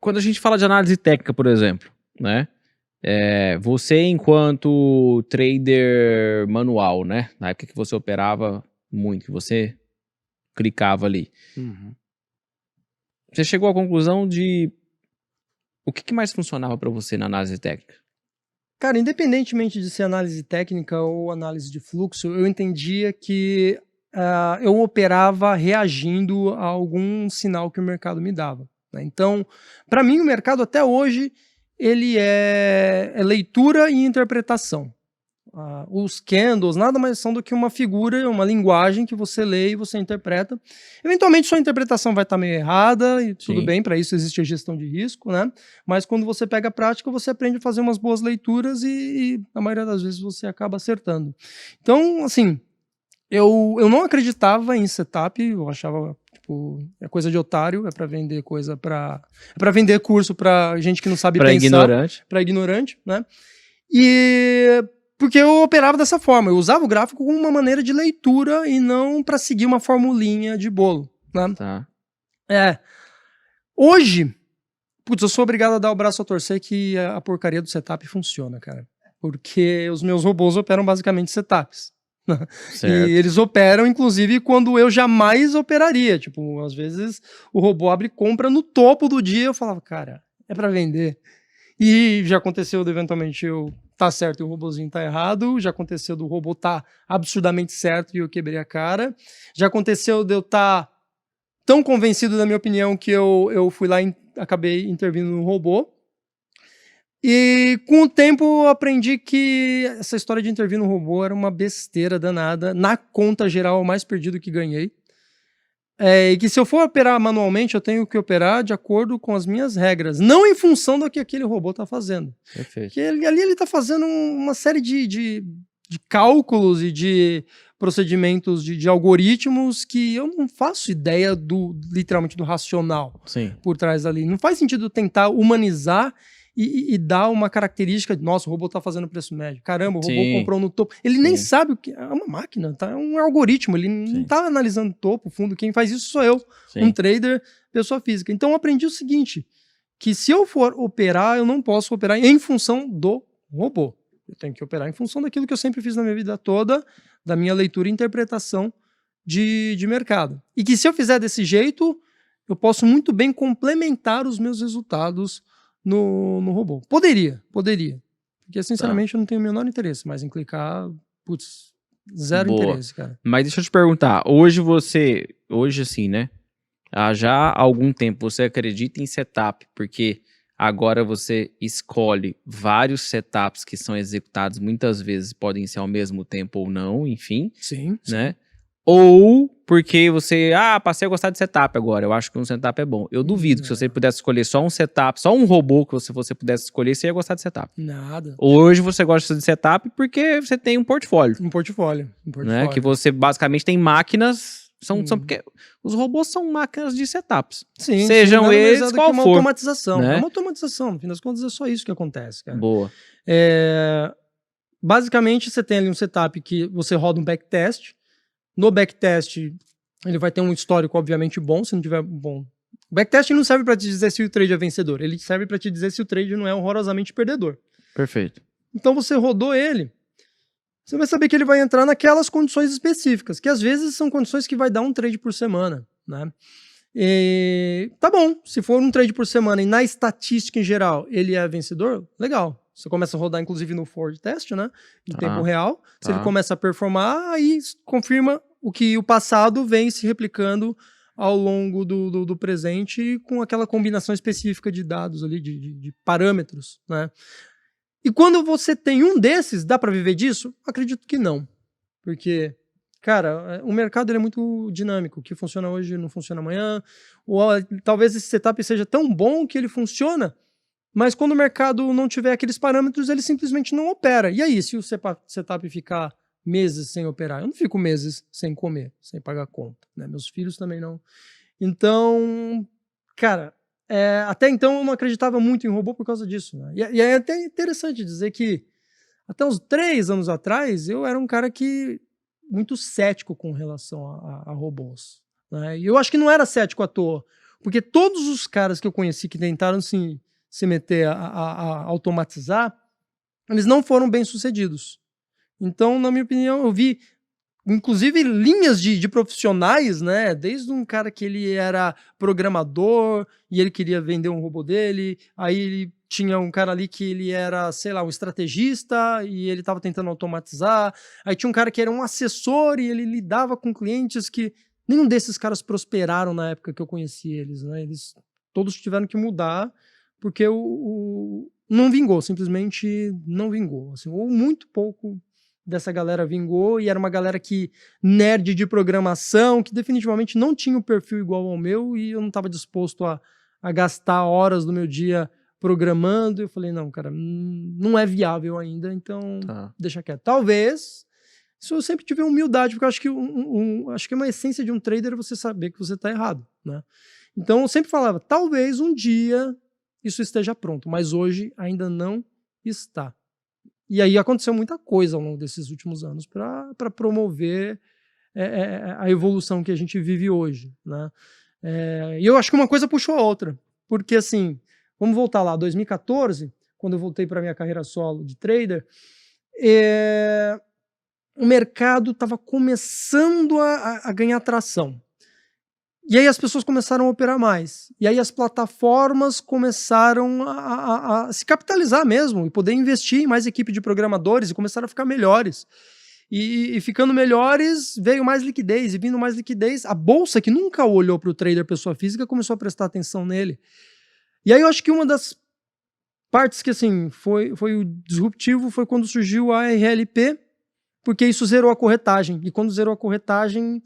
Quando a gente fala de análise técnica, por exemplo, né? Você enquanto trader manual, né? Na época que você operava muito, que você clicava ali. Uhum. Você chegou à conclusão de o que mais funcionava para você na análise técnica? Cara, independentemente de ser análise técnica ou análise de fluxo, eu entendia que eu operava reagindo a algum sinal que o mercado me dava, né? Então, para mim, o mercado até hoje ele é leitura e interpretação. Os candles nada mais são do que uma figura, uma linguagem que você lê e você interpreta. Eventualmente sua interpretação vai estar meio errada e tudo Sim. bem, para isso existe a gestão de risco, né? Mas quando você pega a prática, você aprende a fazer umas boas leituras e a maioria das vezes você acaba acertando. Então, assim, eu não acreditava em setup, eu achava, tipo, é coisa de otário, é para vender coisa é para vender curso para gente que não sabe Para pensar, ignorante. para ignorante, né? E porque eu operava dessa forma, eu usava o gráfico como uma maneira de leitura e não para seguir uma formulinha de bolo, né? Tá. Hoje, putz, eu sou obrigado a dar o braço a torcer que a porcaria do setup funciona, cara. Porque os meus robôs operam basicamente setups. E Certo. eles operam, inclusive, quando eu jamais operaria. Tipo, às vezes o robô abre compra no topo do dia, eu falava, cara, é para vender. E já aconteceu de eventualmente eu tá certo e o robozinho tá errado, já aconteceu do robô tá absurdamente certo e eu quebrei a cara, já aconteceu de eu estar tão convencido da minha opinião que eu fui lá e acabei intervindo no robô. E com o tempo eu aprendi que essa história de intervir no robô era uma besteira danada, na conta geral, o mais perdido que ganhei. E que se eu for operar manualmente, eu tenho que operar de acordo com as minhas regras, não em função do que aquele robô está fazendo. Perfeito. Porque ali ele está fazendo uma série de cálculos e de procedimentos de algoritmos que eu não faço ideia literalmente do racional Sim. por trás ali. Não faz sentido tentar humanizar e dar uma característica de, nossa, o robô está fazendo preço médio. Caramba, o robô Sim. comprou no topo. Ele nem Sim. sabe o que é uma máquina, tá? É um algoritmo, ele não Sim. está analisando topo, fundo. Quem faz isso sou eu, Sim. um trader, pessoa física. Então eu aprendi o seguinte, que se eu for operar, eu não posso operar em função do robô. Eu tenho que operar em função daquilo que eu sempre fiz na minha vida toda, da minha leitura e interpretação de mercado. E que se eu fizer desse jeito, eu posso muito bem complementar os meus resultados no robô. Poderia. Porque, sinceramente, eu não tenho o menor interesse mais em clicar, putz, zero Boa. interesse, cara. Mas deixa eu te perguntar, hoje assim, né? Há já algum tempo você acredita em setup, porque agora você escolhe vários setups que são executados muitas vezes, podem ser ao mesmo tempo ou não, enfim, Sim. né? Ou porque você, passei a gostar de setup agora, eu acho que um setup é bom. Eu duvido que se você pudesse escolher só um setup, só um robô que você pudesse escolher, você ia gostar de setup. Nada. Hoje você gosta de setup porque você tem um portfólio. Um portfólio. Né? Que você basicamente tem máquinas, são Uhum. porque os robôs são máquinas de setups. Sim, Sejam nada mais eles é do qual que uma for. automatização. Né? É uma automatização, no fim das contas é só isso que acontece, cara. Boa. Basicamente, você tem ali um setup que você roda um backtest. No backtest, ele vai ter um histórico, obviamente, bom. Se não tiver bom. O backtest não serve para te dizer se o trade é vencedor. Ele serve para te dizer se o trade não é horrorosamente perdedor. Perfeito. Então, você rodou ele, você vai saber que ele vai entrar naquelas condições específicas, que às vezes são condições que vai dar um trade por semana, né? E tá bom, se for um trade por semana e na estatística em geral ele é vencedor, legal. Você começa a rodar, inclusive, no forward test, né? Em tempo real. Se ele começa a performar, aí confirma o que o passado vem se replicando ao longo do presente com aquela combinação específica de dados ali, de parâmetros, né? E quando você tem um desses, dá para viver disso? Acredito que não. Porque, cara, o mercado ele é muito dinâmico. O que funciona hoje não funciona amanhã. Ou talvez esse setup seja tão bom que ele funciona, mas quando o mercado não tiver aqueles parâmetros, ele simplesmente não opera. E aí, se o setup ficar meses sem operar? Eu não fico meses sem comer, sem pagar conta, né? Meus filhos também não. Então, cara, até então eu não acreditava muito em robô por causa disso, né? E é até interessante dizer que até uns 3 anos atrás eu era um cara que muito cético com relação a robôs, né? E eu acho que não era cético à toa, Porque todos os caras que eu conheci que tentaram se meter a automatizar, eles não foram bem sucedidos. Então, na minha opinião, eu vi inclusive linhas de profissionais, né? Desde um cara que ele era programador e ele queria vender um robô dele, aí ele tinha um cara ali que ele era, sei lá, um estrategista e ele estava tentando automatizar, aí tinha um cara que era um assessor e ele lidava com clientes que nenhum desses caras prosperaram na época que eu conheci eles, né? Eles todos tiveram que mudar porque não vingou, simplesmente não vingou, assim, ou muito pouco dessa galera vingou, e era uma galera que nerd de programação, que definitivamente não tinha um perfil igual ao meu, e eu não estava disposto a gastar horas do meu dia programando. Eu falei, não, cara, não é viável ainda, então deixa quieto. Talvez, isso eu sempre tive humildade, porque eu acho que, acho que uma essência de um trader é você saber que você está errado, né? Então eu sempre falava, talvez um dia isso esteja pronto, mas hoje ainda não está. E aí aconteceu muita coisa ao longo desses últimos anos para promover a evolução que a gente vive hoje, né? E eu acho que uma coisa puxou a outra, porque assim, vamos voltar lá, 2014, quando eu voltei para minha carreira solo de trader, o mercado estava começando a ganhar tração. E aí as pessoas começaram a operar mais. E aí as plataformas começaram a se capitalizar mesmo e poder investir em mais equipe de programadores e começaram a ficar melhores. E ficando melhores, veio mais liquidez. E vindo mais liquidez, a bolsa, que nunca olhou para o trader pessoa física, começou a prestar atenção nele. E aí eu acho que uma das partes que assim foi o disruptivo foi quando surgiu a RLP, porque isso zerou a corretagem. E quando zerou a corretagem,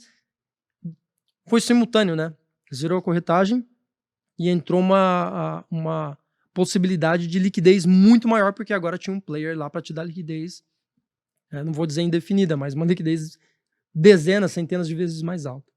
foi simultâneo, né? Zerou a corretagem e entrou uma possibilidade de liquidez muito maior, porque agora tinha um player lá para te dar liquidez, não vou dizer indefinida, mas uma liquidez dezenas, centenas de vezes mais alta.